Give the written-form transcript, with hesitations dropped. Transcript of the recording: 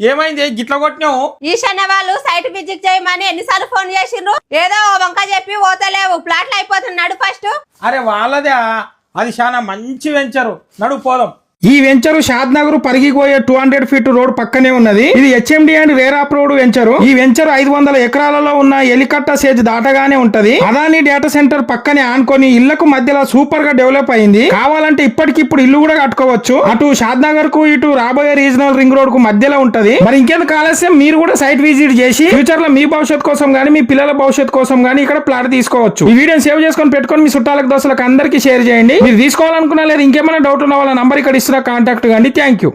ఏమైంది గిట్ల కొట్టినావు? ఈశాన్య వాళ్ళు సైట్ విజిట్ చేయమని ఎన్నిసార్లు ఫోన్ చేసిండ్రు? ఏదో వంక చెప్పి పోతలేవు. ప్లాట్లు అయిపోతున్నాడు ఫస్ట్. అరే వాళ్ళదే, అది చాలా మంచి వెంచరు, నడు పోదాం. ఈ వెంచరు షాద్నగర్ పరిగిపోయే 200 ఫీట్ రోడ్ పక్కనే ఉన్నది. ఇది హెచ్ఎండి అండ్ రేరాప్ రోడ్ వెంచరు. ఈ వెంచర్ 500 ఎకరాలలో ఉన్న ఎలికట్ట సేజ్ దాటగానే ఉంటది. అదాని డేటా సెంటర్ పక్కనే ఆనుకొని ఇళ్లకు మధ్యలో సూపర్ గా డెవలప్ అయింది. కావాలంటే ఇప్పటికిప్పుడు ఇల్లు కూడా కట్టుకోవచ్చు. అటు షాద్నగర్ కు ఇటు రాబోయే రీజనల్ రింగ్ రోడ్ కు మధ్యలో ఉంటది. మరి ఇంకెందుకు ఆలస్యం, మీరు కూడా సైట్ విజిట్ చేసి ఫ్యూచర్ లో మీ భవిష్యత్ కోసం గానీ మీ పిల్లల భవిష్యత్ కోసం గానీ ఇక్కడ ప్లాట్ తీసుకోవచ్చు. ఈ వీడియోని సేవ్ చేసుకొని పెట్టుకొని మీ చుట్టాలకు దోస్తులకు అందరికీ షేర్ చేయండి. మీరు తీసుకోవాలనుకున్నా లేదా ఇంకేమైనా డౌట్ ఉన్న వాళ్ళ నంబర్ ఇక్కడ కాంటాక్ట్ కండి. Thank you.